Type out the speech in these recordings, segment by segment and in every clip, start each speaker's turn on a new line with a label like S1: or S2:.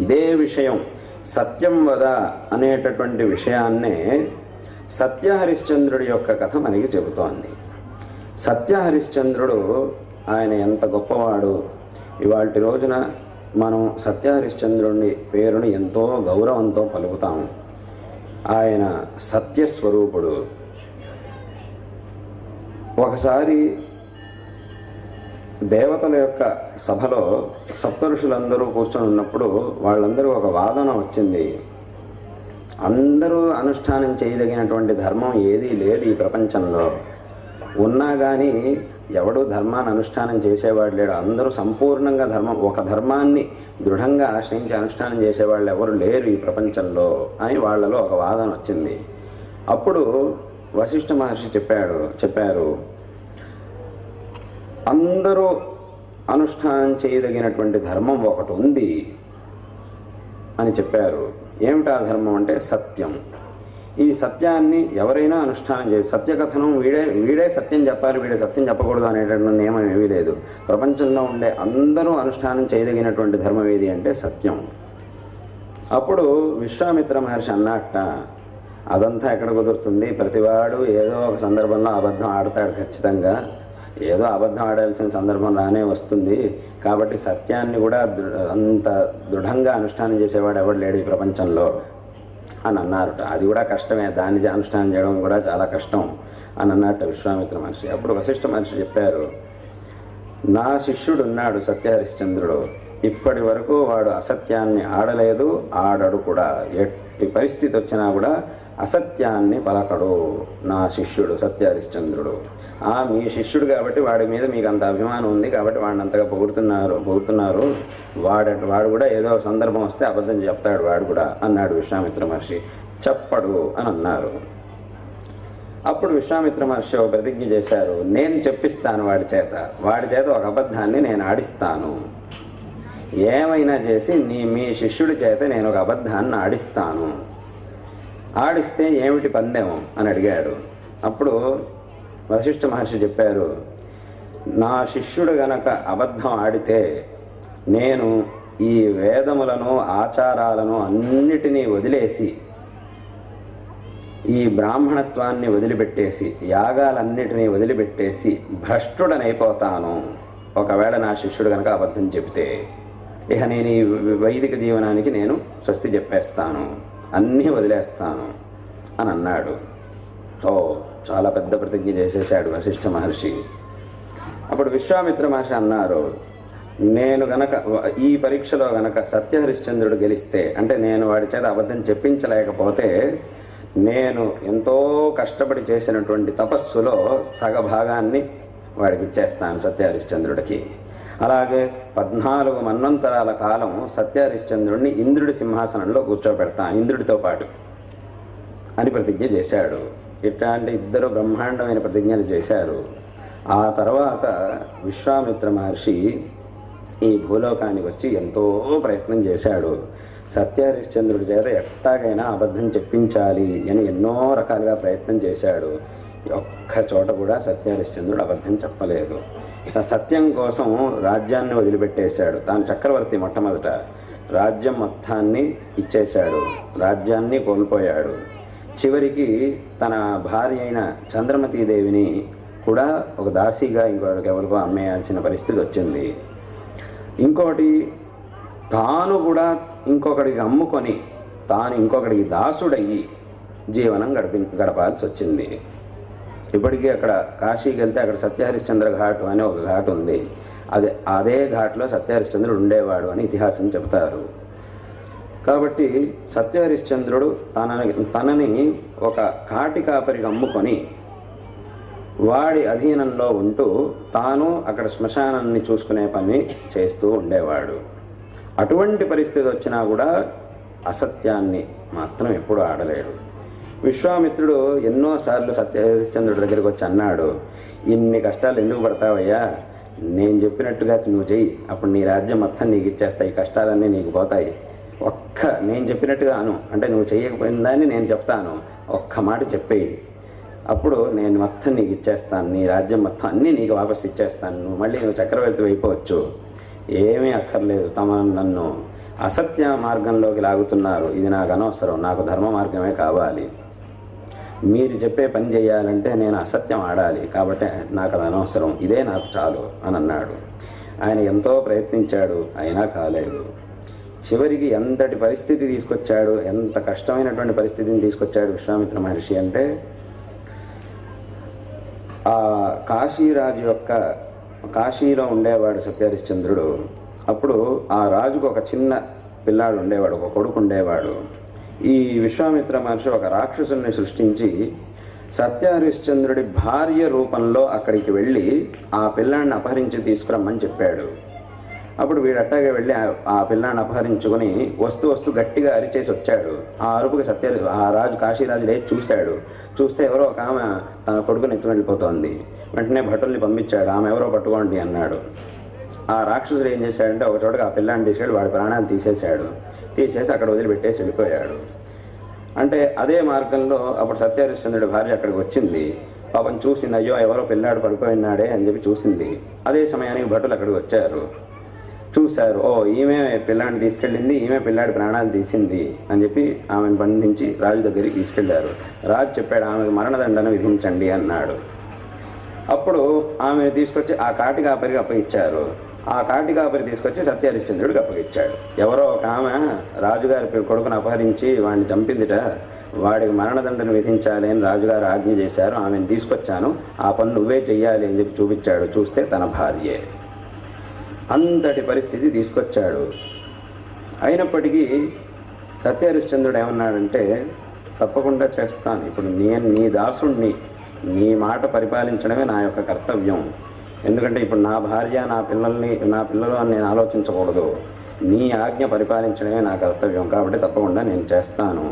S1: ఇదే విషయం సత్యం వద అనేటటువంటి విషయాన్నే సత్యహరిశ్చంద్రుడి యొక్క కథ మనకి చెబుతోంది. సత్యహరిశ్చంద్రుడు ఆయన ఎంత గొప్పవాడు. ఇవాల్టి రోజున మనం సత్యహరిశ్చంద్రుడి పేరును ఎంతో గౌరవంతో పలుకుతాం. ఆయన సత్యస్వరూపుడు. ఒకసారి దేవతల యొక్క సభలో సప్తఋషులందరూ కూర్చొని ఉన్నప్పుడు వాళ్ళందరూ ఒక వాదన వచ్చింది. అందరూ అనుష్ఠానం చేయదగినటువంటి ధర్మం ఏదీ లేదు ఈ ప్రపంచంలో. ఉన్నా కానీ ఎవడు ధర్మాన్ని అనుష్ఠానం చేసేవాడు లేడు. అందరూ సంపూర్ణంగా ఒక ధర్మాన్ని దృఢంగా ఆశ్రయించి అనుష్ఠానం చేసేవాళ్ళు ఎవరు లేరు ఈ ప్రపంచంలో అని వాళ్ళలో ఒక వాదన వచ్చింది. అప్పుడు వశిష్ఠ మహర్షి చెప్పారు, అందరూ అనుష్ఠానం చేయదగినటువంటి ధర్మం ఒకటి ఉంది అని చెప్పారు. ఏమిటా ధర్మం అంటే సత్యం. ఈ సత్యాన్ని ఎవరైనా అనుష్ఠానం చేయాలి. సత్యకథనం వీడే సత్యం చెప్పాలి, వీడే సత్యం చెప్పకూడదు అనేటటువంటి నియమం ఏమీ లేదు. ప్రపంచంలో ఉండే అందరూ అనుష్ఠానం చేయదగినటువంటి ధర్మం ఏది అంటే సత్యం. అప్పుడు విశ్వామిత్ర మహర్షి అన్నట్ట, అదంతా ఎక్కడ కుదురుతుంది? ప్రతివాడు ఏదో ఒక సందర్భంలో అబద్ధం ఆడతాడు. ఖచ్చితంగా ఏదో అబద్ధం ఆడాల్సిన సందర్భం రానే వస్తుంది. కాబట్టి సత్యాన్ని కూడా అంత దృఢంగా అనుష్ఠానం చేసేవాడు ఎవడు లేడు ఈ ప్రపంచంలో అని అన్నారట. అది కూడా కష్టమే, దాన్ని అనుష్ఠానం చేయడం కూడా చాలా కష్టం అని అన్నట్టు విశ్వామిత్ర మహర్షి. అప్పుడు వశిష్ఠ మహర్షి చెప్పారు, నా శిష్యుడు ఉన్నాడు సత్యహరిశ్చంద్రుడు. ఇప్పటి వరకు వాడు అసత్యాన్ని ఆడలేదు, ఆడడు కూడా. ఎట్టి పరిస్థితి వచ్చినా కూడా అసత్యాన్ని పలకడు నా శిష్యుడు సత్యహరిశ్చంద్రుడు. మీ శిష్యుడు కాబట్టి వాడి మీద మీకు అంత అభిమానం ఉంది కాబట్టి వాడిని అంతగా పొగుడుతున్నారు. వాడు కూడా ఏదో సందర్భం వస్తే అబద్ధం చెప్తాడు వాడు కూడా అన్నాడు విశ్వామిత్ర మహర్షి. చెప్పడు అని అన్నారు. అప్పుడు విశ్వామిత్ర మహర్షి ఒక ప్రతిజ్ఞ చేశారు, నేను చెప్పిస్తాను వాడి చేత ఒక అబద్ధాన్ని నేను ఆడిస్తాను. ఏమైనా చేసి మీ శిష్యుడి చేత నేను ఒక అబద్ధాన్ని ఆడిస్తాను. ఆడిస్తే ఏమిటి పందెం అని అడిగాడు. అప్పుడు వశిష్ఠ మహర్షి చెప్పారు, నా శిష్యుడు గనక అబద్ధం ఆడితే నేను ఈ వేదములను ఆచారాలను అన్నిటినీ వదిలేసి, ఈ బ్రాహ్మణత్వాన్ని వదిలిపెట్టేసి, యాగాలన్నిటినీ వదిలిపెట్టేసి భ్రష్టుడనైపోతాను. ఒకవేళ నా శిష్యుడు గనక అబద్ధం చెబితే ఇక నేను ఈ వైదిక జీవనానికి నేను స్వస్తి చెప్పేస్తాను, అన్నీ వదిలేస్తాను అని అన్నాడు. చాలా పెద్ద ప్రతిజ్ఞ చేసేసాడు వశిష్ఠ మహర్షి. అప్పుడు విశ్వామిత్ర మహర్షి అన్నారు, నేను గనక ఈ పరీక్షలో గనక సత్యహరిశ్చంద్రుడు గెలిస్తే, అంటే నేను వాడి చేత అబద్ధం చెప్పించలేకపోతే, నేను ఎంతో కష్టపడి చేసినటువంటి తపస్సులో సగభాగాన్ని వాడికి ఇచ్చేస్తాను సత్యహరిశ్చంద్రుడికి. అలాగే 14 మన్వంతరాల కాలం సత్యహరిశ్చంద్రుడిని ఇంద్రుడి సింహాసనంలో కూర్చోబెడతాను ఇంద్రుడితో పాటు అని ప్రతిజ్ఞ చేశాడు. ఇట్లాంటి ఇద్దరు బ్రహ్మాండమైన ప్రతిజ్ఞలు చేశారు. ఆ తర్వాత విశ్వామిత్ర మహర్షి ఈ భూలోకానికి వచ్చి ఎంతో ప్రయత్నం చేశాడు. సత్యహరిశ్చంద్రుడి చేత ఎట్టాగైనా అబద్ధం చెప్పించాలి అని ఎన్నో రకాలుగా ప్రయత్నం చేశాడు. ఒక్క చోట కూడా సత్యహరిశ్చంద్రుడు అబద్ధం చెప్పలేదు. సత్యం కోసం రాజ్యాన్ని వదిలిపెట్టేశాడు. తాను చక్రవర్తి, మొట్టమొదట రాజ్యం మొత్తాన్ని ఇచ్చేశాడు, రాజ్యాన్ని కోల్పోయాడు. చివరికి తన భార్య అయిన చంద్రమతీదేవిని కూడా ఒక దాసీగా ఎవరికో అమ్మేయాల్సిన పరిస్థితి వచ్చింది. ఇంకొకటి, తాను కూడా ఇంకొకడికి అమ్ముకొని తాను ఇంకొకడికి దాసుడయ్యి జీవనం గడపాల్సి వచ్చింది. ఇప్పటికీ అక్కడ కాశీకి వెళ్తే అక్కడ సత్యహరిశ్చంద్ర ఘాట్ అనే ఒక ఘాట్ ఉంది. అదే ఘాట్లో సత్యహరిశ్చంద్రుడు ఉండేవాడు అని ఇతిహాసం చెబుతారు. కాబట్టి సత్యహరిశ్చంద్రుడు తనని ఒక కాటి కాపరికి అమ్ముకొని వాడి అధీనంలో ఉంటూ తాను అక్కడ శ్మశానాన్ని చూసుకునే పని చేస్తూ ఉండేవాడు. అటువంటి పరిస్థితి వచ్చినా కూడా అసత్యాన్ని మాత్రం ఎప్పుడూ ఆడలేడు. విశ్వామిత్రుడు ఎన్నోసార్లు సత్యహరిశ్చంద్రుడి దగ్గరికి వచ్చి అన్నాడు, ఇన్ని కష్టాలు ఎందుకు పడతావయ్యా, నేను చెప్పినట్టుగా నువ్వు చెయ్యి, అప్పుడు నీ రాజ్యం మొత్తం నీకు ఇచ్చేస్తాయి, కష్టాలన్నీ నీకు పోతాయి. నేను చెప్పినట్టుగా అను, అంటే నువ్వు చేయకపోయిన దాన్ని నేను చెప్తాను, ఒక్క మాట చెప్పేయి, అప్పుడు నేను మొత్తం నీకు ఇచ్చేస్తాను, నీ రాజ్యం మొత్తం అన్నీ నీకు వాపసు ఇచ్చేస్తాను, నువ్వు చక్రవర్తి అయిపోవచ్చు. ఏమీ అక్కర్లేదు, నన్ను అసత్య మార్గంలోకి లాగుతున్నారు, ఇది నాకు అనవసరం, నాకు ధర్మ మార్గమే కావాలి, మీరు చెప్పే పని చేయాలంటే నేను అసత్యం ఆడాలి, కాబట్టి నాకు అది అనవసరం, ఇదే నాకు చాలు అని అన్నాడు. ఆయన ఎంతో ప్రయత్నించాడు, అయినా కాలేదు. చివరికి ఎంతటి పరిస్థితి తీసుకొచ్చాడు, ఎంత కష్టమైనటువంటి పరిస్థితిని తీసుకొచ్చాడు విశ్వామిత్ర మహర్షి అంటే, ఆ కాశీలో ఉండేవాడు సత్యహరిశ్చంద్రుడు. అప్పుడు ఆ రాజుకు ఒక చిన్న పిల్లాడు ఉండేవాడు, ఒక కొడుకు ఉండేవాడు. ఈ విశ్వామిత్ర మహర్షి ఒక రాక్షసుని సృష్టించి సత్యహరిశ్చంద్రుడి భార్య రూపంలో అక్కడికి వెళ్ళి ఆ పిల్లాడిని అపహరించి తీసుకురమ్మని చెప్పాడు. అప్పుడు వీడు అట్టాగే వెళ్ళి ఆ పిల్లాన్ని అపహరించుకొని వస్తూ గట్టిగా అరిచేసి వచ్చాడు. ఆ అరుపుకి ఆ రాజు కాశీరాజు లేచి చూశాడు. చూస్తే ఎవరో ఒక ఆమె తన కొడుకుని ఎత్తుకు వెళ్ళిపోతోంది. వెంటనే భటుల్ని పంపించాడు, ఆమె ఎవరో పట్టుకోండి అన్నాడు. ఆ రాక్షసుడు ఏం చేశాడంటే ఒక చోటకి ఆ పిల్లాన్ని తీసాడు, వాడి ప్రాణాన్ని తీసేసి అక్కడ వదిలిపెట్టేసి వెళ్ళిపోయాడు. అంటే అదే మార్గంలో అప్పుడు సత్యహరిశ్చంద్రుడి భార్య అక్కడికి వచ్చింది. పాపం చూసింది, అయ్యో ఎవరో పిల్లాడు పడిపోయినాడే అని చెప్పి చూసింది. అదే సమయానికి భటులు అక్కడికి వచ్చారు, చూశారు, ఓ ఈమె పిల్లాడిని తీసుకెళ్ళింది, ఈమె పిల్లాడి ప్రాణాలు తీసింది అని చెప్పి ఆమెను బంధించి రాజు దగ్గరికి తీసుకెళ్లారు. రాజు చెప్పాడు, ఆమెకు మరణదండన విధించండి అన్నాడు. అప్పుడు ఆమెను తీసుకొచ్చి ఆ కాటికాపరికి అప్పగించారు. ఆ కాటికాపరి తీసుకొచ్చి సత్యహరిశ్చంద్రుడికి అప్పగించాడు. ఎవరో ఒక ఆమె రాజుగారి కొడుకును అపహరించి వాడిని చంపిందిట, వాడికి మరణదండను విధించాలి అని రాజుగారు ఆజ్ఞ చేశారు, ఆమెను తీసుకొచ్చాను, ఆ పని నువ్వే చెయ్యాలి అని చెప్పి చూపించాడు. చూస్తే తన భార్యే. అంతటి పరిస్థితి తీసుకొచ్చాడు. అయినప్పటికీ సత్యహరిశ్చంద్రుడు ఏమన్నాడంటే, తప్పకుండా చేస్తాను, ఇప్పుడు నేను నీ దాసుణ్ణి, నీ మాట పరిపాలించడమే నా యొక్క కర్తవ్యం, ఎందుకంటే ఇప్పుడు నా భార్య నా పిల్లలు అని నేను ఆలోచించకూడదు, నీ ఆజ్ఞ పరిపాలించడమే నా కర్తవ్యం, కాబట్టి తప్పకుండా నేను చేస్తాను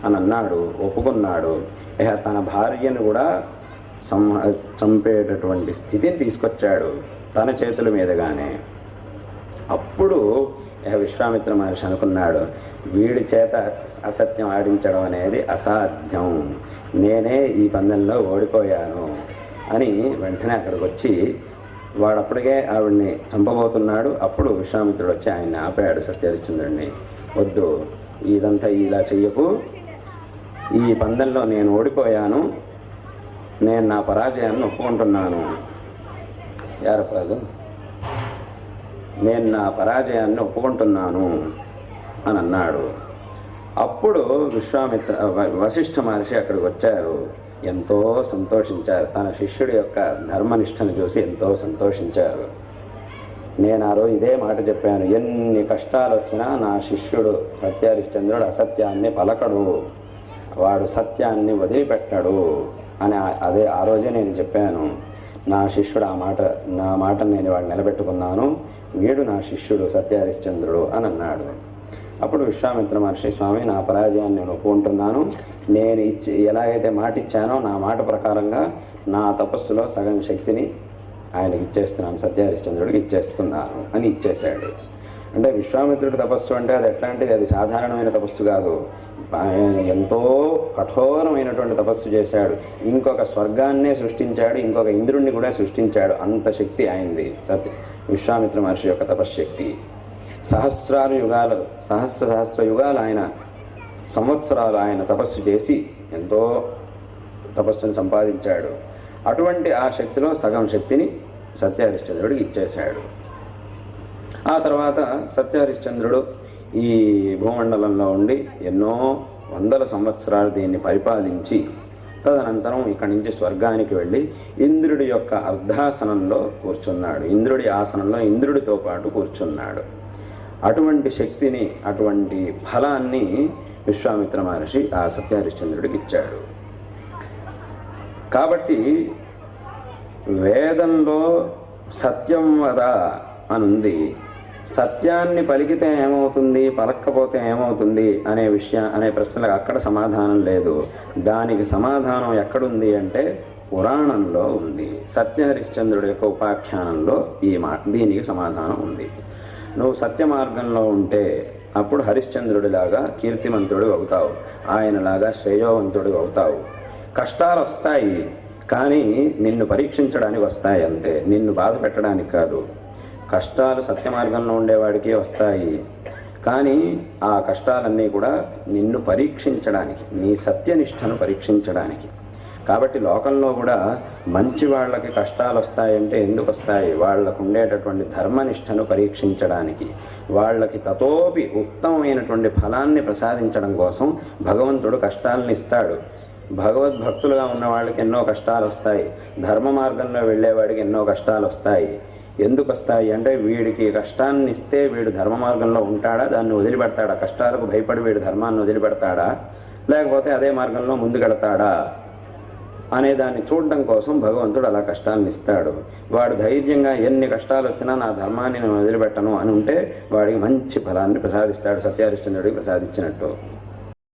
S1: అని అన్నాడు. ఒప్పుకున్నాడు. తన భార్యను కూడా చంపేటటువంటి స్థితిని తీసుకొచ్చాడు తన చేతుల మీదగానే. అప్పుడు విశ్వామిత్ర మహర్షి అనుకున్నాడు, వీడి చేత అసత్యం ఆడించడం అనేది అసాధ్యం, నేనే ఈ పందెంలో ఓడిపోయాను అని వెంటనే అక్కడికి వచ్చి వాడప్పటికే ఆవిడ్ని చంపబోతున్నాడు. అప్పుడు విశ్వామిత్రుడు వచ్చి ఆయన్ని ఆపాడు సత్యహరిశ్చంద్రుడిని. వద్దు, ఇదంతా ఇలా చెయ్యకు, ఈ పందెంలో నేను ఓడిపోయాను, నేను నా పరాజయాన్ని ఒప్పుకుంటున్నాను, నేను నా పరాజయాన్ని ఒప్పుకుంటున్నాను అని అన్నాడు. అప్పుడు వశిష్ఠ మహర్షి అక్కడికి వచ్చారు. ఎంతో సంతోషించారు, తన శిష్యుడి యొక్క ధర్మనిష్టను చూసి ఎంతో సంతోషించారు. నేను ఆ రోజు ఇదే మాట చెప్పాను, ఎన్ని కష్టాలు వచ్చినా నా శిష్యుడు సత్యహరిశ్చంద్రుడు అసత్యాన్ని పలకడు, వాడు సత్యాన్ని వదిలిపెట్టడు అని ఆ రోజే నేను చెప్పాను. నా శిష్యుడు నా మాటను నేను వాడు నిలబెట్టుకున్నాను, వీడు నా శిష్యుడు సత్యహరిశ్చంద్రుడు అని అన్నాడు. అప్పుడు విశ్వామిత్ర మహర్షి, స్వామి నా పరాజయాన్ని నేను ఒప్పుకుంటున్నాను, నేను ఎలాగైతే మాట ఇచ్చానో నా మాట ప్రకారంగా నా తపస్సులో సగం శక్తిని ఆయనకి ఇచ్చేస్తున్నాను, సత్యహరిశ్చంద్రుడికి ఇచ్చేస్తున్నాను అని ఇచ్చేశాడు. అంటే విశ్వామిత్రుడి తపస్సు అంటే అది ఎట్లాంటిది, అది సాధారణమైన తపస్సు కాదు, ఆయన ఎంతో కఠోరమైనటువంటి తపస్సు చేశాడు. ఇంకొక స్వర్గాన్నే సృష్టించాడు, ఇంకొక ఇంద్రుణ్ణి కూడా సృష్టించాడు, అంత శక్తి అయింది విశ్వామిత్ర మహర్షి యొక్క తపశ్శక్తి. సహస్ర యుగాలు ఆయన సంవత్సరాలు ఆయన తపస్సు చేసి ఎంతో తపస్సును సంపాదించాడు. అటువంటి ఆ శక్తిలో సగం శక్తిని సత్యహరిశ్చంద్రుడికి ఇచ్చేశాడు. ఆ తర్వాత సత్యహరిశ్చంద్రుడు ఈ భూమండలంలో ఉండి ఎన్నో వందల సంవత్సరాలు దీన్ని పరిపాలించి తదనంతరం ఇక్కడి నుంచి స్వర్గానికి వెళ్ళి ఇంద్రుడి యొక్క అర్ధాసనంలో కూర్చున్నాడు. ఇంద్రుడి ఆసనంలో ఇంద్రుడితో పాటు కూర్చున్నాడు. అటువంటి శక్తిని, అటువంటి ఫలాన్ని విశ్వామిత్ర మహర్షి ఆ సత్యహరిశ్చంద్రుడికి ఇచ్చాడు. కాబట్టి వేదంలో సత్యం వద అనుంది, సత్యాన్ని పలికితే ఏమవుతుంది, పలక్కపోతే ఏమవుతుంది అనే ప్రశ్నలకు అక్కడ సమాధానం లేదు. దానికి సమాధానం ఎక్కడుంది అంటే పురాణంలో ఉంది. సత్యహరిశ్చంద్రుడి యొక్క ఉపాఖ్యానంలో దీనికి సమాధానం ఉంది. నువ్వు సత్య మార్గంలో ఉంటే అప్పుడు హరిశ్చంద్రుడిలాగా కీర్తిమంతుడు అవుతావు, ఆయనలాగా శ్రేయోవంతుడు అవుతావు. కష్టాలు వస్తాయి, కానీ నిన్ను పరీక్షించడానికి వస్తాయి అంతే, నిన్ను బాధ పెట్టడానికి కాదు. కష్టాలు సత్య మార్గంలో ఉండేవాడికే వస్తాయి. కానీ ఆ కష్టాలన్నీ కూడా నిన్ను పరీక్షించడానికి, నీ సత్యనిష్టను పరీక్షించడానికి. కాబట్టి లోకంలో కూడా మంచి వాళ్ళకి కష్టాలు వస్తాయంటే ఎందుకు వస్తాయి? వాళ్ళకు ఉండేటటువంటి ధర్మనిష్టను పరీక్షించడానికి, వాళ్ళకి తతోపి ఉత్తమమైనటువంటి ఫలాన్ని ప్రసాదించడం కోసం భగవంతుడు కష్టాలను ఇస్తాడు. భగవద్భక్తులుగా ఉన్న వాళ్ళకి ఎన్నో కష్టాలు వస్తాయి, ధర్మ మార్గంలో వెళ్ళేవాడికి ఎన్నో కష్టాలు వస్తాయి. ఎందుకు వస్తాయి అంటే వీడికి కష్టాన్ని ఇస్తే వీడు ధర్మ మార్గంలో ఉంటాడా, దాన్ని వదిలిపెడతాడా, కష్టాలకు భయపడి వీడు ధర్మాన్ని వదిలిపెడతాడా, లేకపోతే అదే మార్గంలో ముందుకెడతాడా అనే దాన్ని చూడడం కోసం భగవంతుడు అలా కష్టాలను ఇస్తాడు. వాడు ధైర్యంగా ఎన్ని కష్టాలు వచ్చినా నా ధర్మాన్ని నేను వదిలిపెట్టను అని ఉంటే వాడికి మంచి ఫలాన్ని ప్రసాదిస్తాడు, సత్యహరిశ్చంద్రుడికి ప్రసాదించినట్టు.